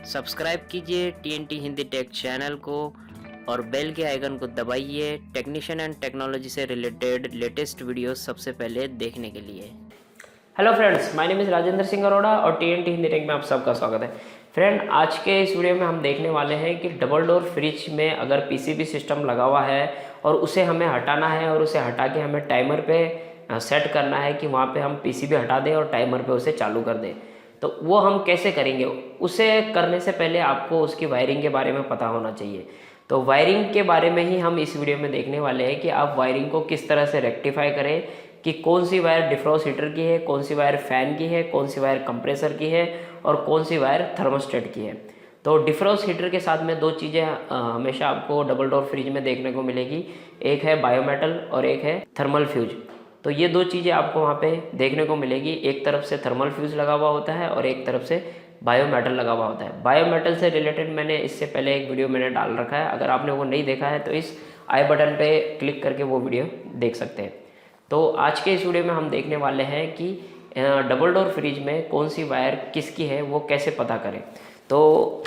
Subscribe कीजिए TNT Hindi take channel को और बेल के आइकन को दबाइए टेक्नीशियन एंड टेक्नोलॉजी से रिलेटेड लेटेस्ट वीडियोस सबसे पहले देखने के लिए। Hello friends, my name is Rajendra Singh Arora और टीएनटी हिंदी टेक में आप सबका स्वागत है। फ्रेंड, आज के इस वीडियो में हम देखने वाले हैं कि डबल डोर फ्रिज में अगर पीसीबी सिस्टम लगा हुआ है और उसे हमें हटाना है और उसे हटा के हमें टाइमर पे सेट करना है कि वहाँ पे हम पीसीबी हटा दें और टाइमर पे उसे चालू कर दें, तो वो हम कैसे करेंगे। उसे करने से पहले आपको उसकी वायरिंग के बारे में पता होना चाहिए। तो वायरिंग के बारे में ही हम इस वीडियो में देखने वाले हैं कि आप वायरिंग को किस तरह से रेक्टिफाई करें कि कौन सी वायर डिफ्रोस्ट हीटर की है, कौन सी वायर फ़ैन की है, कौन सी वायर कंप्रेसर की है और कौन सी वायर थर्मोस्टेट की है। तो डिफ्रोस्ट हीटर के साथ में दो चीज़ें हमेशा आपको डबल डोर फ्रिज में देखने को मिलेगी, एक है बायोमेटल और एक है थर्मल फ्यूज। तो ये दो चीज़ें आपको वहाँ पे देखने को मिलेगी, एक तरफ से थर्मल फ्यूज लगा हुआ होता है और एक तरफ से बायोमेटल लगा हुआ होता है। बायोमेटल से रिलेटेड मैंने इससे पहले एक वीडियो मैंने डाल रखा है, अगर आपने वो नहीं देखा है तो इस आई बटन पे क्लिक करके वो वीडियो देख सकते हैं। तो आज के इस वीडियो में हम देखने वाले हैं कि डबल डोर फ्रिज में कौन सी वायर किसकी है वो कैसे पता करें। तो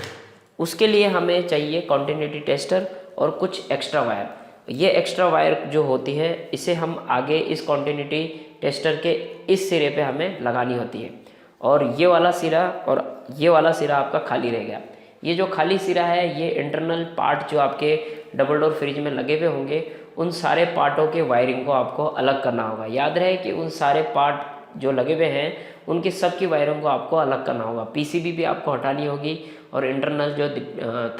उसके लिए हमें चाहिए कॉन्टिन्यूटी टेस्टर और कुछ एक्स्ट्रा वायर। ये एक्स्ट्रा वायर जो होती है इसे हम आगे इस कॉन्टिन्यूटी टेस्टर के इस सिरे पे हमें लगानी होती है और ये वाला सिरा और ये वाला सिरा आपका खाली रह गया। ये जो खाली सिरा है ये इंटरनल पार्ट जो आपके डबल डोर फ्रिज में लगे हुए होंगे उन सारे पार्टों के वायरिंग को आपको अलग करना होगा। याद रहे कि उन सारे पार्ट जो लगे हुए हैं उनकी सब की वायरिंग को आपको अलग करना होगा। पीसीबी भी आपको हटानी होगी और इंटरनल जो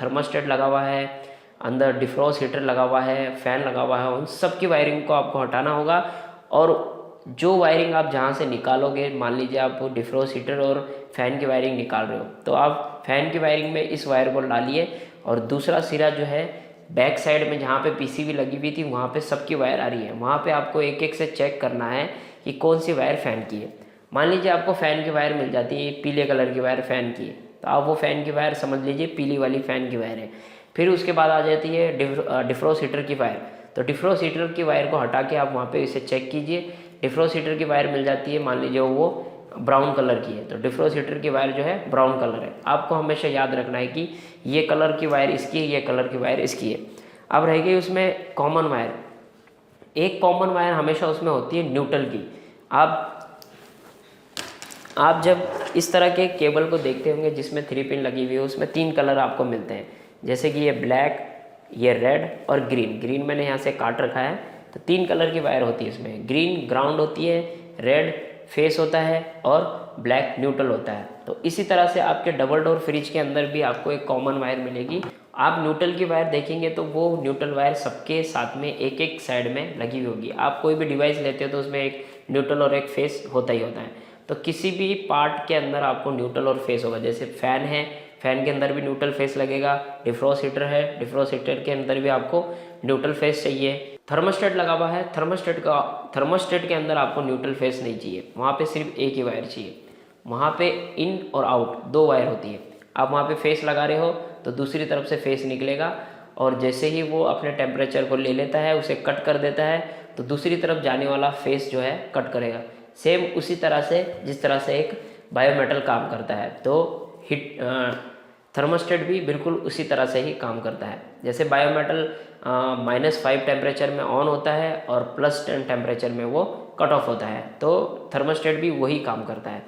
थर्मोस्टेट लगा हुआ है, अंदर डिफ्रोस्ट हीटर लगा हुआ है, फ़ैन लगा हुआ है, उन सब की वायरिंग को आपको हटाना होगा। और जो वायरिंग आप जहाँ से निकालोगे, मान लीजिए आप डिफ्रोस्ट हीटर और फ़ैन की वायरिंग निकाल रहे हो तो आप फ़ैन की वायरिंग में इस वायर को डालिए और दूसरा सिरा जो है बैक साइड में जहाँ पे पीसीबी लगी हुई थी वहाँ पे सबकी वायर आ रही है, वहाँ पे आपको एक एक से चेक करना है कि कौन सी वायर फ़ैन की है। मान लीजिए आपको फ़ैन की वायर मिल जाती है, पीले कलर की वायर फ़ैन की है, तो आप वो फ़ैन की वायर समझ लीजिए पीली वाली फ़ैन की वायर है। फिर उसके बाद आ जाती है डिफ्रोस्ट हीटर की वायर। तो डिफ्रोस्ट हीटर की वायर को हटा के आप वहाँ पे इसे चेक कीजिए। डिफ्रोस्ट हीटर की वायर मिल जाती है, मान लीजिए वो ब्राउन कलर की है, तो डिफ्रोस्ट हीटर की वायर जो है ब्राउन कलर है। आपको हमेशा याद रखना है कि ये कलर की वायर इसकी है, ये कलर की वायर इसकी है। अब रह गई उसमें कॉमन वायर। एक कॉमन वायर हमेशा उसमें होती है न्यूट्रल की। आप जब इस तरह के केबल को देखते होंगे जिसमें 3 पिन लगी हुई है, उसमें 3 कलर आपको मिलते हैं, जैसे कि ये ब्लैक, ये रेड और ग्रीन। ग्रीन मैंने यहाँ से काट रखा है। तो 3 कलर की वायर होती है इसमें। ग्रीन ग्राउंड होती है, रेड फेस होता है और ब्लैक न्यूट्रल होता है। तो इसी तरह से आपके डबल डोर फ्रिज के अंदर भी आपको एक कॉमन वायर मिलेगी। आप न्यूट्रल की वायर देखेंगे तो वो न्यूट्रल वायर सबके साथ में एक एक साइड में लगी हुई होगी। आप कोई भी डिवाइस लेते हो तो उसमें एक न्यूट्रल और एक फेस होता ही होता है। तो किसी भी पार्ट के अंदर आपको न्यूट्रल और फेस होगा। जैसे फ़ैन है, फ़ैन के अंदर भी न्यूट्रल फेस लगेगा। डिफ्रोस्ट हीटर है, डिफ्रोस्ट हीटर के अंदर भी आपको न्यूट्रल फेस चाहिए। थर्मोस्टेट लगा हुआ है, थर्मोस्टेट के अंदर आपको न्यूट्रल फेस नहीं चाहिए, वहाँ पे सिर्फ एक ही वायर चाहिए। वहाँ पे इन और आउट 2 वायर होती है। आप वहाँ पे फेस लगा रहे हो तो दूसरी तरफ से फेस निकलेगा और जैसे ही वो अपने टेम्परेचर को ले लेता है, उसे कट कर देता है, तो दूसरी तरफ जाने वाला फेस जो है कट करेगा। सेम उसी तरह से जिस तरह से एक बायोमेटल काम करता है, तो थर्मोस्टेट भी बिल्कुल उसी तरह से ही काम करता है। जैसे बायोमेटल -5 टेम्परेचर में ऑन होता है और +10 टेम्परेचर में वो कट ऑफ होता है, तो थर्मोस्टेट भी वही काम करता है।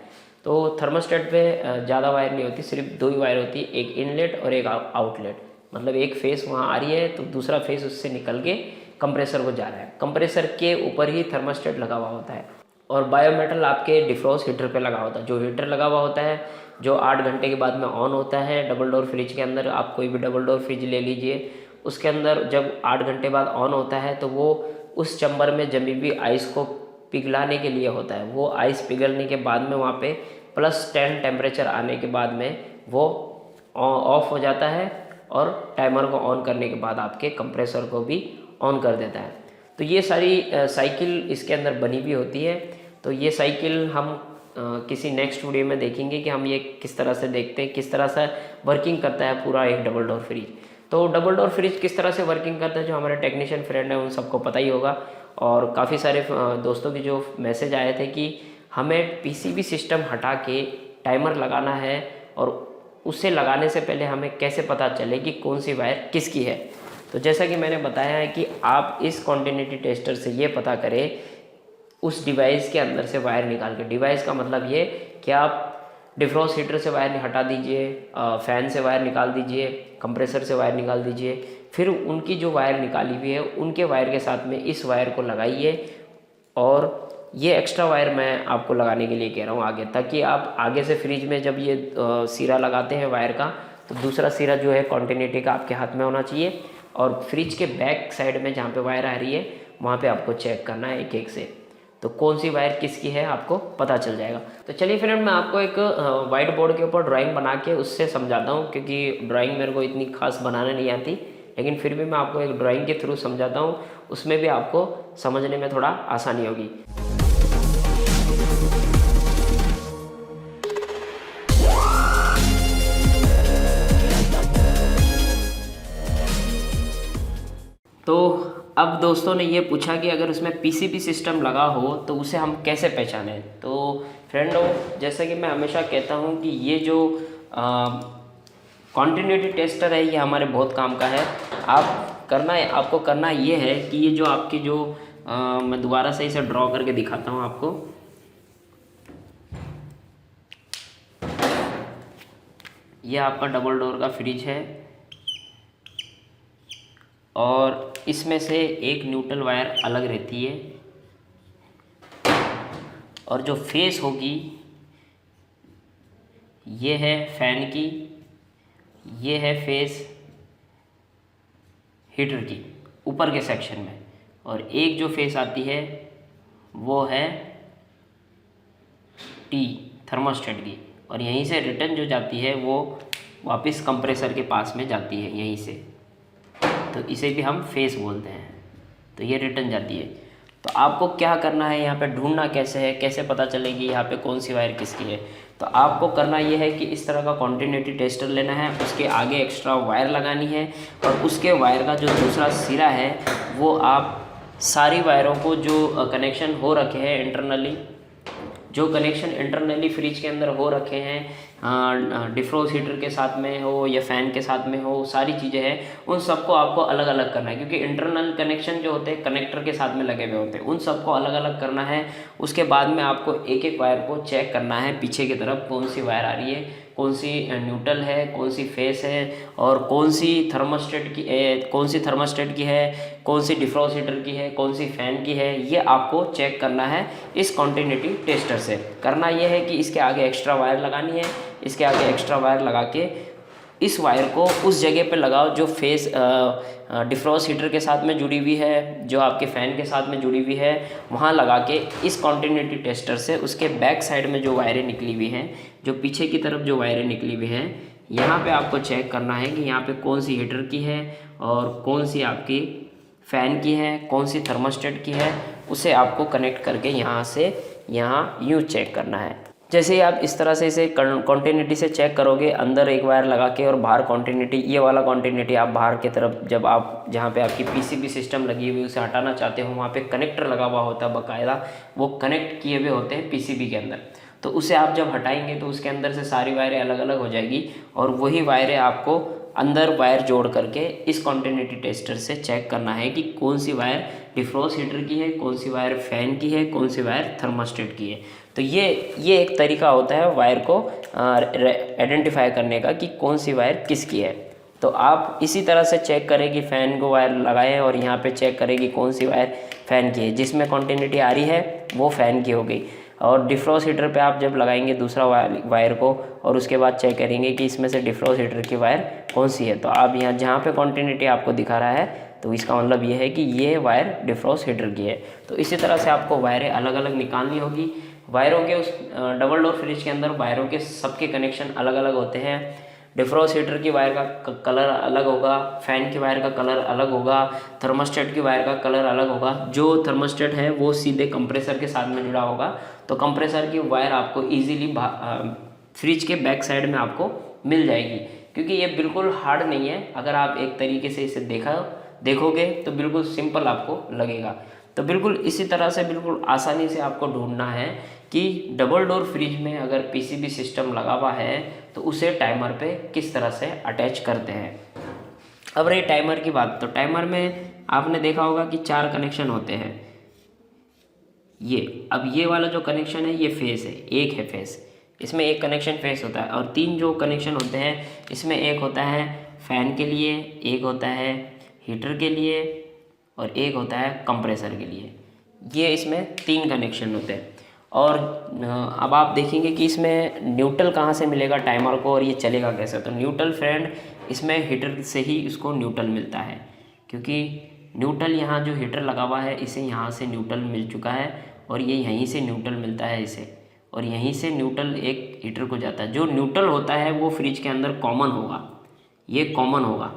तो थर्मोस्टेट पे ज़्यादा वायर नहीं होती, सिर्फ 2 ही वायर होती है, एक इनलेट और एक आउटलेट। मतलब एक फेस वहाँ आ रही है तो दूसरा फेस उससे निकल के कंप्रेसर को जा रहा है। कंप्रेसर के ऊपर ही थर्मोस्टेट लगा हुआ होता है और बायोमेटल आपके डिफ्रोस्ट हीटर पे लगा होता है। जो हीटर लगा हुआ होता है जो 8 घंटे के बाद में ऑन होता है डबल डोर फ्रिज के अंदर। आप कोई भी डबल डोर फ्रिज ले लीजिए, उसके अंदर जब 8 घंटे बाद ऑन होता है तो वो उस चैम्बर में जमी हुई आइस को पिघलाने के लिए होता है। वो आइस पिघलने के बाद में वहाँ पे +10 टेम्परेचर आने के बाद में वो ऑफ हो जाता है और टाइमर को ऑन करने के बाद आपके कंप्रेसर को भी ऑन कर देता है। तो ये सारी साइकिल इसके अंदर बनी हुई होती है। तो ये साइकिल हम किसी नेक्स्ट वीडियो में देखेंगे कि हम ये किस तरह से देखते हैं, किस तरह से वर्किंग करता है पूरा एक डबल डोर फ्रिज। तो डबल डोर फ्रिज किस तरह से वर्किंग करता है जो हमारे टेक्नीशियन फ्रेंड हैं उन सबको पता ही होगा। और काफ़ी सारे दोस्तों की जो मैसेज आए थे कि हमें पीसीबी सिस्टम हटा के टाइमर लगाना है और उसे लगाने से पहले हमें कैसे पता चले कि कौन सी वायर किसकी है। तो जैसा कि मैंने बताया है कि आप इस कॉन्टिन्यूटी टेस्टर से ये पता करें उस डिवाइस के अंदर से वायर निकाल के। डिवाइस का मतलब ये कि आप डिफ्रॉस्ट हीटर से वायर हटा दीजिए, फ़ैन से वायर निकाल दीजिए, कंप्रेसर से वायर निकाल दीजिए, फिर उनकी जो वायर निकाली हुई है उनके वायर के साथ में इस वायर को लगाइए। और ये एक्स्ट्रा वायर मैं आपको लगाने के लिए कह रहा हूँ आगे, ताकि आप आगे से फ्रिज में जब ये सिरा लगाते हैं वायर का, तो दूसरा सिरा जो है कॉन्टिन्यूटी का आपके हाथ में होना चाहिए। और फ्रिज के बैक साइड में जहाँ पे वायर आ रही है वहाँ पे आपको चेक करना है एक एक से, तो कौन सी वायर किसकी है आपको पता चल जाएगा। तो चलिए फ्रेंड, मैं आपको एक वाइट बोर्ड के ऊपर ड्राइंग बना के उससे समझाता हूँ, क्योंकि ड्राइंग मेरे को इतनी खास बनाने नहीं आती, लेकिन फिर भी मैं आपको एक ड्राइंग के थ्रू समझाता हूँ, उसमें भी आपको समझने में थोड़ा आसानी होगी। तो अब दोस्तों ने ये पूछा कि अगर उसमें पीसीबी सिस्टम लगा हो तो उसे हम कैसे पहचानें। तो फ्रेंडों, जैसा कि मैं हमेशा कहता हूँ कि ये जो कॉन्टिन्यूटी टेस्टर है ये हमारे बहुत काम का है। आपको करना ये है कि ये जो आपकी जो मैं दोबारा से इसे ड्रॉ करके दिखाता हूँ आपको। ये आपका डबल डोर का फ्रिज है और इसमें से एक न्यूट्रल वायर अलग रहती है, और जो फेस होगी ये है फैन की, ये है फेस हीटर की ऊपर के सेक्शन में, और एक जो फेस आती है वो है टी थर्मोस्टेट की, और यहीं से रिटर्न जो जाती है वो वापस कंप्रेसर के पास में जाती है यहीं से, तो इसे भी हम फेस बोलते हैं। तो ये रिटर्न जाती है। तो आपको क्या करना है, यहाँ पे ढूंढना कैसे है, कैसे पता चलेगी यहाँ पे कौन सी वायर किसकी है। तो आपको करना ये है कि इस तरह का कॉन्टिन्यूटी टेस्टर लेना है, उसके आगे एक्स्ट्रा वायर लगानी है, और उसके वायर का जो दूसरा सिरा है वो आप सारी वायरों को जो कनेक्शन हो रखे हैं इंटरनली फ्रिज के अंदर हो रखे हैं, डिफ्रोस्ट हीटर के साथ में हो या फ़ैन के साथ में हो, सारी चीज़ें हैं, उन सबको आपको अलग अलग करना है, क्योंकि इंटरनल कनेक्शन जो होते हैं कनेक्टर के साथ में लगे हुए होते हैं, उन सबको अलग अलग करना है। उसके बाद में आपको एक एक वायर को चेक करना है पीछे की तरफ, कौन सी वायर आ रही है, कौन सी न्यूट्रल है, कौन सी फेस है, और कौन सी थर्मोस्टेट की है, कौन सी डिफ्रॉस्ट हीटर की है, कौन सी फ़ैन की है, ये आपको चेक करना है इस कॉन्टिन्यूटी टेस्टर से। करना ये है कि इसके आगे एक्स्ट्रा वायर लगानी है, इसके आगे एक्स्ट्रा वायर लगा के इस वायर को उस जगह पे लगाओ जो फेस डिफ्रॉस्ट हीटर के साथ में जुड़ी हुई है, जो आपके फ़ैन के साथ में जुड़ी हुई है, वहाँ लगा के इस कॉन्टिन्यूटी टेस्टर से उसके बैक साइड में जो वायरें निकली हुई हैं, जो पीछे की तरफ जो वायरें निकली हुई हैं, यहाँ पे आपको चेक करना है कि यहाँ पे कौन सी हीटर की है और कौन सी आपकी फ़ैन की है, कौन सी थर्मोस्टेट की है, उसे आपको कनेक्ट करके यहाँ से यहाँ यूँ चेक करना है। जैसे ही आप इस तरह से इसे कॉन्टिन्यूटी से चेक करोगे, अंदर एक वायर लगा के और बाहर कॉन्टिन्यूटी, ये वाला कॉन्टिन्यूटी आप बाहर की तरफ, जब आप जहाँ पे आपकी पीसीबी सिस्टम लगी हुई उसे हटाना चाहते हो, वहाँ पे कनेक्टर लगा हुआ होता है बाकायदा, वो कनेक्ट किए हुए होते हैं पीसीबी के अंदर। तो उसे आप जब हटाएंगे तो उसके अंदर से सारी वायरें अलग अलग हो जाएगी, और वही वायरें आपको अंदर वायर जोड़ करके इस कॉन्टिन्यूटी टेस्टर से चेक करना है कि कौन सी वायर डिफ्रॉस्ट हीटर की है, कौन सी वायर फ़ैन की है, कौन सी वायर थर्मोस्टेट की है। तो ये एक तरीका होता है वायर को आइडेंटिफाई करने का कि कौन सी वायर किसकी है। तो आप इसी तरह से चेक करें कि फ़ैन को वायर लगाएं और यहाँ पे चेक करें कि कौन सी वायर फ़ैन की है, जिसमें कॉन्टिन्यूटी आ रही है वो फ़ैन की हो गई। और डिफ्रॉस्ट हीटर पे आप जब लगाएंगे दूसरा वायर को, और उसके बाद चेक करेंगे कि इसमें से डिफ्रॉस्ट हीटर की वायर कौन सी है, तो आप यहाँ जहाँ पे कॉन्टिन्यूटी आपको दिखा रहा है तो इसका मतलब ये है कि ये वायर डिफ्रॉस्ट हीटर की है। तो इसी तरह से आपको वायरें अलग अलग निकालनी होगी। वायरों के उस डबल डोर फ्रिज के अंदर वायरों के सबके कनेक्शन अलग अलग होते हैं। डिफ्रॉस्ट हीटर की वायर का कलर अलग होगा, फ़ैन की वायर का कलर अलग होगा, थर्मोस्टेट की वायर का कलर अलग होगा। जो थर्मोस्टेट है वो सीधे कंप्रेसर के साथ में जुड़ा होगा, तो कंप्रेसर की वायर आपको ईजिली फ्रिज के बैक साइड में आपको मिल जाएगी, क्योंकि ये बिल्कुल हार्ड नहीं है। अगर आप एक तरीके से इसे देखोगे तो बिल्कुल सिंपल आपको लगेगा। तो बिल्कुल इसी तरह से बिल्कुल आसानी से आपको ढूंढना है कि डबल डोर फ्रिज में अगर पीसीबी सिस्टम लगा हुआ है तो उसे टाइमर पे किस तरह से अटैच करते हैं। अब रही टाइमर की बात, तो टाइमर में आपने देखा होगा कि 4 कनेक्शन होते हैं। अब ये वाला जो कनेक्शन है ये फेस है, एक है फेस, इसमें एक कनेक्शन फेस होता है, और 3 जो कनेक्शन होते हैं इसमें एक होता है फ़ैन के लिए, एक होता है हीटर के लिए और एक होता है कंप्रेसर के लिए। ये इसमें 3 कनेक्शन होते हैं। और अब आप देखेंगे कि इसमें न्यूट्रल कहाँ से मिलेगा टाइमर को और ये चलेगा कैसे। तो न्यूट्रल फ्रेंड इसमें हीटर से ही इसको न्यूट्रल मिलता है, क्योंकि न्यूट्रल यहाँ जो हीटर लगा हुआ है इसे यहाँ से न्यूट्रल मिल चुका है और ये यहीं से न्यूट्रल मिलता है इसे, और यहीं से न्यूट्रल एक हीटर को जाता है। जो न्यूट्रल होता है वो फ्रिज के अंदर कॉमन होगा, ये कॉमन होगा,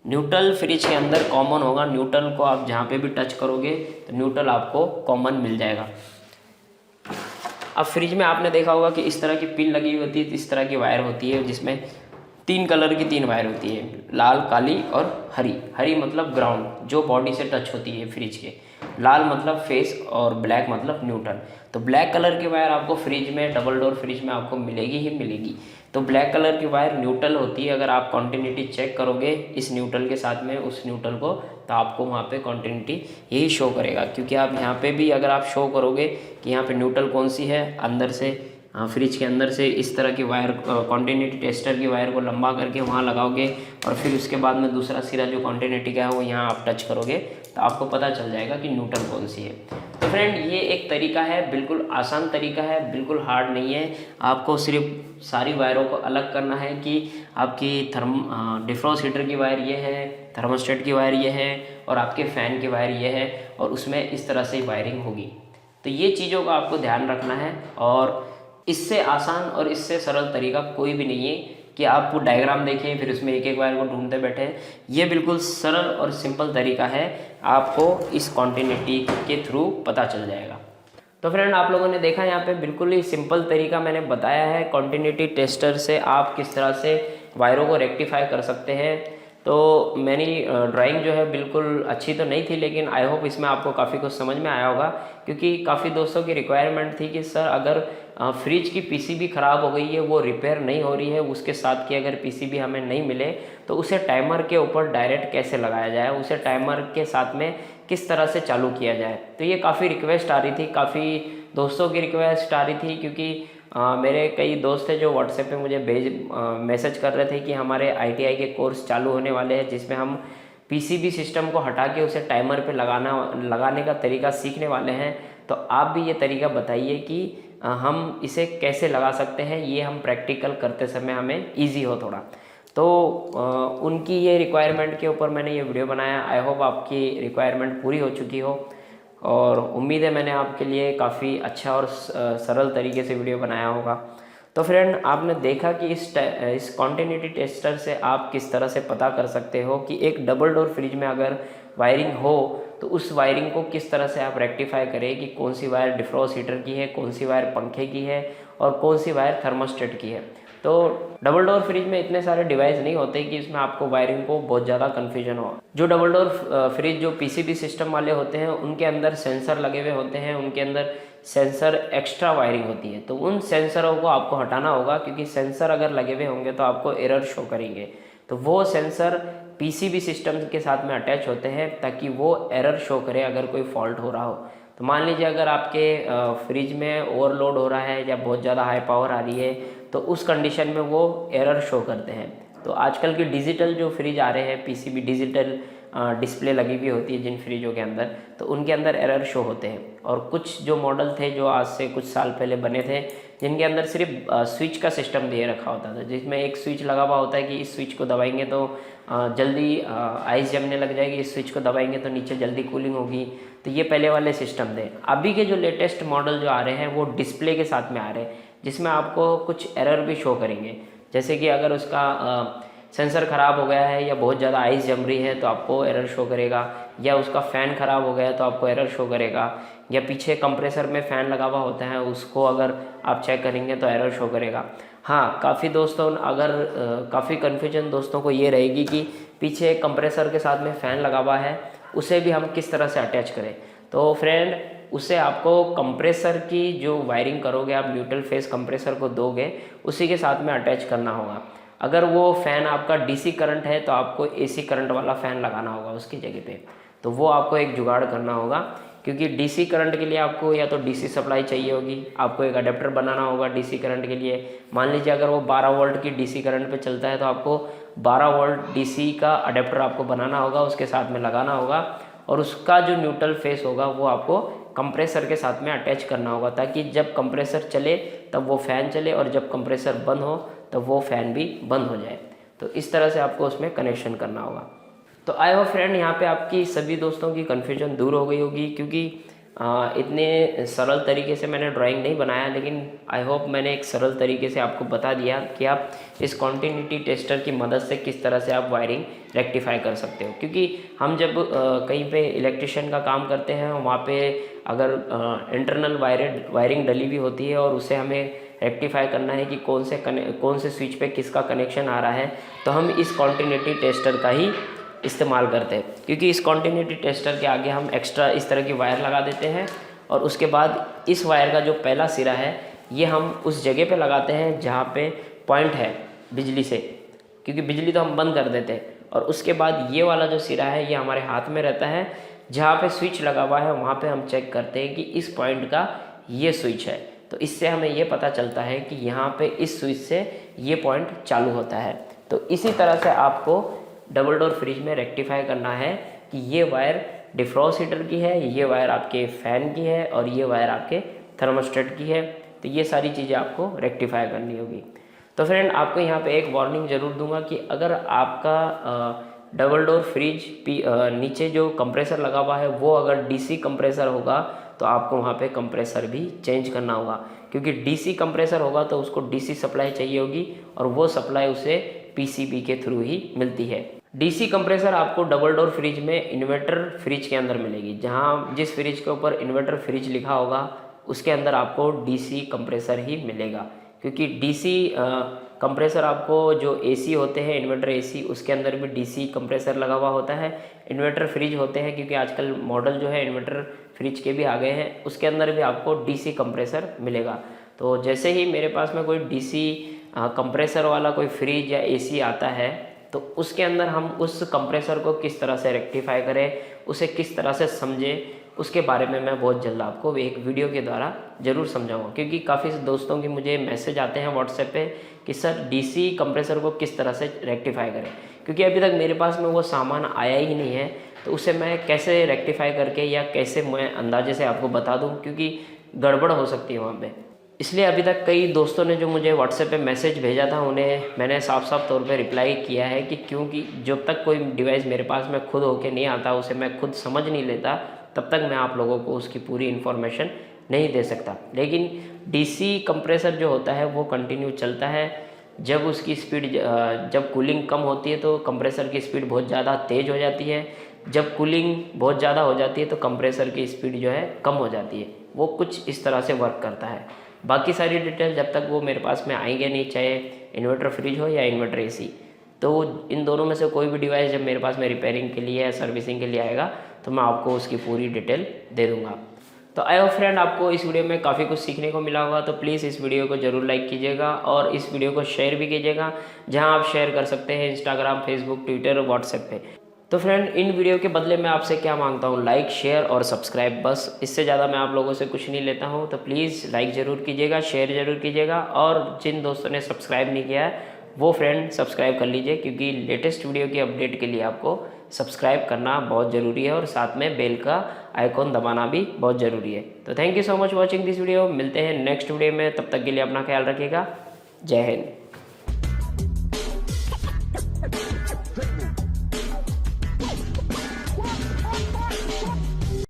न्यूट्रल फ्रिज के अंदर कॉमन होगा। न्यूट्रल को आप जहाँ पे भी टच करोगे तो न्यूट्रल आपको कॉमन मिल जाएगा। अब फ्रिज में आपने देखा होगा कि इस तरह की पिन लगी हुई होती है, इस तरह की वायर होती है जिसमें 3 कलर की 3 वायर होती है, लाल, काली और हरी। हरी मतलब ग्राउंड जो बॉडी से टच होती है फ्रिज के, लाल मतलब फेस और ब्लैक मतलब न्यूट्रल। तो ब्लैक कलर की वायर आपको फ्रिज में, डबल डोर फ्रिज में आपको मिलेगी ही मिलेगी। तो ब्लैक कलर की वायर न्यूट्रल होती है। अगर आप कॉन्टिन्यूटी चेक करोगे इस न्यूट्रल के साथ में उस न्यूट्रल को, तो आपको वहाँ पे कॉन्टिन्यूटी यही शो करेगा, क्योंकि आप यहाँ पे भी अगर आप शो करोगे कि यहाँ पे न्यूट्रल कौन सी है, अंदर से फ्रिज के अंदर से इस तरह की वायर, कॉन्टिन्यूटी टेस्टर की वायर को लंबा करके वहाँ लगाओगे और फिर उसके बाद में दूसरा सिरा जो कॉन्टिन्यूटी का है वो यहाँ आप टच करोगे तो आपको पता चल जाएगा कि न्यूट्रल कौन सी है। तो फ्रेंड ये एक तरीका है, बिल्कुल आसान तरीका है, बिल्कुल हार्ड नहीं है। आपको सिर्फ सारी वायरों को अलग करना है कि आपकी डिफ्रॉस्ट हीटर की वायर ये है, थर्मोस्टेट की वायर ये है और आपके फ़ैन की वायर ये है, और उसमें इस तरह से वायरिंग होगी। तो ये चीज़ों का आपको ध्यान रखना है, और इससे आसान और इससे सरल तरीका कोई भी नहीं है कि आप डायग्राम देखें फिर उसमें एक एक वायर को ढूंढते बैठे। ये बिल्कुल सरल और सिंपल तरीका है, आपको इस कॉन्टिन्यूटी के थ्रू पता चल जाएगा। तो फ्रेंड आप लोगों ने देखा यहाँ पे बिल्कुल ही सिंपल तरीका मैंने बताया है, कॉन्टिन्यूटी टेस्टर से आप किस तरह से वायरों को रेक्टिफाई कर सकते हैं। तो मेरी ड्राइंग जो है बिल्कुल अच्छी तो नहीं थी, लेकिन आई होप इसमें आपको काफ़ी कुछ समझ में आया होगा, क्योंकि काफ़ी दोस्तों की रिक्वायरमेंट थी कि सर अगर फ्रिज की पीसीबी ख़राब हो गई है, वो रिपेयर नहीं हो रही है, उसके साथ की अगर पीसीबी हमें नहीं मिले तो उसे टाइमर के ऊपर डायरेक्ट कैसे लगाया जाए, उसे टाइमर के साथ में किस तरह से चालू किया जाए। तो ये काफ़ी रिक्वेस्ट आ रही थी, काफ़ी दोस्तों की रिक्वेस्ट आ रही थी, क्योंकि मेरे कई दोस्त थे जो व्हाट्सएप पे मुझे मैसेज कर रहे थे कि हमारे आईटीआई के कोर्स चालू होने वाले हैं जिसमें हम पीसीबी सिस्टम को हटा के उसे टाइमर पे लगाने का तरीका सीखने वाले हैं। तो आप भी ये तरीका बताइए कि हम इसे कैसे लगा सकते हैं, ये हम प्रैक्टिकल करते समय हमें ईजी हो थोड़ा। तो उनकी ये रिक्वायरमेंट के ऊपर मैंने ये वीडियो बनाया। आई होप आपकी रिक्वायरमेंट पूरी हो चुकी हो, और उम्मीद है मैंने आपके लिए काफ़ी अच्छा और सरल तरीके से वीडियो बनाया होगा। तो फ्रेंड आपने देखा कि इस कॉन्टिन्यूटी टेस्टर से आप किस तरह से पता कर सकते हो कि एक डबल डोर फ्रिज में अगर वायरिंग हो तो उस वायरिंग को किस तरह से आप रेक्टिफाई करें कि कौन सी वायर डिफ्रॉस्ट हीटर की है, कौन सी वायर पंखे की है और कौन सी वायर थर्मोस्टेट की है। तो डबल डोर फ्रिज में इतने सारे डिवाइस नहीं होते कि इसमें आपको वायरिंग को बहुत ज़्यादा कन्फ्यूजन हो। जो डबल डोर फ्रिज जो पीसीबी सिस्टम वाले होते हैं उनके अंदर सेंसर लगे हुए होते हैं, उनके अंदर सेंसर एक्स्ट्रा वायरिंग होती है, तो उन सेंसरों को आपको हटाना होगा, क्योंकि सेंसर अगर लगे हुए होंगे तो आपको एरर शो करेंगे। तो वो सेंसर पीसीबी सिस्टम के साथ में अटैच होते हैं ताकि वो एरर शो करे अगर कोई फॉल्ट हो रहा हो। तो मान लीजिए अगर आपके फ्रिज में ओवरलोड हो रहा है या बहुत ज़्यादा हाई पावर आ रही है तो उस कंडीशन में वो एरर शो करते हैं। तो आजकल के डिजिटल जो फ्रिज आ रहे हैं, पीसीबी डिजिटल डिस्प्ले लगी हुई होती है जिन फ्रिजों के अंदर, तो उनके अंदर एरर शो होते हैं। और कुछ जो मॉडल थे जो आज से कुछ साल पहले बने थे जिनके अंदर सिर्फ स्विच का सिस्टम दिए रखा होता था, जिसमें एक स्विच लगा हुआ होता है कि इस स्विच को दबाएंगे तो जल्दी आइस जमने लग जाएगी, इस स्विच को दबाएंगे तो नीचे जल्दी कूलिंग होगी। तो ये पहले वाले सिस्टम थे। अभी के जो लेटेस्ट मॉडल जो आ रहे हैं वो डिस्प्ले के साथ में आ रहे हैं, जिसमें आपको कुछ एरर भी शो करेंगे। जैसे कि अगर उसका सेंसर ख़राब हो गया है या बहुत ज़्यादा आइस जम रही है तो आपको एरर शो करेगा, या उसका फ़ैन ख़राब हो गया है तो आपको एरर शो करेगा, या पीछे कंप्रेसर में फ़ैन लगा हुआ होता है उसको अगर आप चेक करेंगे तो एरर शो करेगा। हाँ, काफ़ी दोस्तों काफ़ी कन्फ्यूजन दोस्तों को ये रहेगी कि पीछे कंप्रेसर के साथ में फ़ैन लगा हुआ है, उसे भी हम किस तरह से अटैच करें। तो फ्रेंड उससे आपको कंप्रेसर की जो वायरिंग करोगे आप न्यूट्रल फेस कंप्रेसर को दोगे उसी के साथ में अटैच करना होगा। अगर वो फ़ैन आपका डीसी करंट है तो आपको एसी करंट वाला फ़ैन लगाना होगा उसकी जगह पे। तो वो आपको एक जुगाड़ करना होगा, क्योंकि डीसी करंट के लिए आपको या तो डीसी सप्लाई चाहिए होगी, आपको एक अडेप्टर बनाना होगा डीसी करंट के लिए। मान लीजिए अगर वो 12 वोल्ट की डीसी करंट पे चलता है तो आपको 12 वोल्ट डीसी का अडेप्टर आपको बनाना होगा, उसके साथ में लगाना होगा, और उसका जो न्यूट्रल फेस होगा वो आपको कंप्रेसर के साथ में अटैच करना होगा, ताकि जब कंप्रेसर चले तब वो फ़ैन चले और जब कंप्रेसर बंद हो तब वो फ़ैन भी बंद हो जाए। तो इस तरह से आपको उसमें कनेक्शन करना होगा। तो आई होप फ्रेंड यहाँ पे आपकी सभी दोस्तों की कन्फ्यूजन दूर हो गई होगी, क्योंकि इतने सरल तरीके से मैंने ड्राइंग नहीं बनाया, लेकिन आई होप मैंने एक सरल तरीके से आपको बता दिया कि आप इस कॉन्टिन्यूटी टेस्टर की मदद से किस तरह से आप वायरिंग रेक्टिफाई कर सकते हो। क्योंकि हम जब कहीं पे इलेक्ट्रिशियन का काम करते हैं वहाँ पे अगर इंटरनल वायरिंग डली हुई होती है और उसे हमें रेक्टिफाई करना है कि कौन से स्विच पे किसका कनेक्शन आ रहा है, तो हम इस कॉन्टिन्यूटी टेस्टर का ही इस्तेमाल करते हैं। क्योंकि इस कॉन्टिन्यूटी टेस्टर के आगे हम एक्स्ट्रा इस तरह की वायर लगा देते हैं और उसके बाद इस वायर का जो पहला सिरा है ये हम उस जगह पे लगाते हैं जहाँ पे पॉइंट है बिजली से, क्योंकि बिजली तो हम बंद कर देते हैं। और उसके बाद ये वाला जो सिरा है ये हमारे हाथ में रहता है, जहाँ पे स्विच लगा हुआ है वहाँ पे हम चेक करते हैं कि इस पॉइंट का ये स्विच है। तो इससे हमें ये पता चलता है कि यहाँ पे इस स्विच से ये पॉइंट चालू होता है। तो इसी तरह से आपको डबल डोर फ्रिज में रेक्टिफाई करना है कि ये वायर डिफ्रॉस्ट हीटर की है, ये वायर आपके फ़ैन की है और ये वायर आपके थर्मोस्टेट की है। तो ये सारी चीज़ें आपको रेक्टिफाई करनी होगी। तो फ्रेंड आपको यहाँ पे एक वार्निंग ज़रूर दूंगा कि अगर आपका डबल डोर फ्रिज नीचे जो कंप्रेसर लगा हुआ है वो अगर डीसी कंप्रेसर होगा तो आपको वहाँ पे कंप्रेसर भी चेंज करना होगा, क्योंकि डीसी कंप्रेसर होगा तो उसको डीसी सप्लाई चाहिए होगी और वो सप्लाई उसे पीसीबी के थ्रू ही मिलती है। डीसी कंप्रेसर आपको डबल डोर फ्रिज में इन्वर्टर फ्रिज के अंदर मिलेगी, जहाँ जिस फ्रिज के ऊपर इन्वर्टर फ्रिज लिखा होगा उसके अंदर आपको डीसी कंप्रेसर ही मिलेगा। क्योंकि डीसी कंप्रेसर आपको जो एसी होते हैं इन्वर्टर एसी उसके अंदर भी डीसी कंप्रेसर लगा हुआ होता है। इन्वर्टर फ्रिज होते हैं, क्योंकि आजकल मॉडल जो है इन्वर्टर फ्रिज के भी आ गए हैं, उसके अंदर भी आपको डीसी कंप्रेसर मिलेगा। तो जैसे ही मेरे पास में कोई डीसी कंप्रेसर वाला कोई फ्रिज या एसी आता है तो उसके अंदर हम उस कंप्रेसर को किस तरह से रेक्टिफाई करें, उसे किस तरह से समझें, उसके बारे में मैं बहुत जल्द आपको एक वीडियो के द्वारा ज़रूर समझाऊंगा। क्योंकि काफ़ी दोस्तों की मुझे मैसेज आते हैं व्हाट्सएप पे कि सर डीसी कंप्रेसर को किस तरह से रेक्टिफाई करें, क्योंकि अभी तक मेरे पास में वो सामान आया ही नहीं है। तो उसे मैं कैसे रेक्टिफाई करके या कैसे मैं अंदाजे से आपको बता दूँ, क्योंकि गड़बड़ हो सकती है वहाँ पर। इसलिए अभी तक कई दोस्तों ने जो मुझे व्हाट्सएप पे मैसेज भेजा था उन्हें मैंने साफ साफ तौर पे रिप्लाई किया है कि क्योंकि जब तक कोई डिवाइस मेरे पास में खुद होके नहीं आता, उसे मैं खुद समझ नहीं लेता, तब तक मैं आप लोगों को उसकी पूरी इन्फॉर्मेशन नहीं दे सकता। लेकिन डीसी कंप्रेसर जो होता है वो कंटिन्यू चलता है। जब उसकी स्पीड जब कूलिंग कम होती है तो कंप्रेसर की स्पीड बहुत ज़्यादा तेज़ हो जाती है, जब कूलिंग बहुत ज़्यादा हो जाती है तो कंप्रेसर की स्पीड जो है कम हो जाती है। वो कुछ इस तरह से वर्क करता है। बाकी सारी डिटेल जब तक वो मेरे पास में आएंगे नहीं, चाहे इन्वर्टर फ्रिज हो या इन्वर्टर एसी, तो इन दोनों में से कोई भी डिवाइस जब मेरे पास में रिपेयरिंग के लिए या सर्विसिंग के लिए आएगा तो मैं आपको उसकी पूरी डिटेल दे दूंगा। तो आई होप फ्रेंड आपको इस वीडियो में काफ़ी कुछ सीखने को मिला होगा। तो प्लीज़ इस वीडियो को ज़रूर लाइक कीजिएगा और इस वीडियो को शेयर भी कीजिएगा, जहां आप शेयर कर सकते हैं इंस्टाग्राम, फेसबुक, ट्विटर और व्हाट्सएप पे। तो फ्रेंड इन वीडियो के बदले मैं आपसे क्या मांगता हूँ, लाइक, शेयर और सब्सक्राइब, बस इससे ज़्यादा मैं आप लोगों से कुछ नहीं लेता हूँ। तो प्लीज़ लाइक ज़रूर कीजिएगा, शेयर ज़रूर कीजिएगा और जिन दोस्तों ने सब्सक्राइब नहीं किया है वो फ्रेंड सब्सक्राइब कर लीजिए, क्योंकि लेटेस्ट वीडियो की अपडेट के लिए आपको सब्सक्राइब करना बहुत ज़रूरी है और साथ में बेल का आइकॉन दबाना भी बहुत ज़रूरी है। तो thank you so much watching this video. मिलते हैं नेक्स्ट वीडियो में, तब तक के लिए अपना ख्याल रखिएगा। जय हिंद।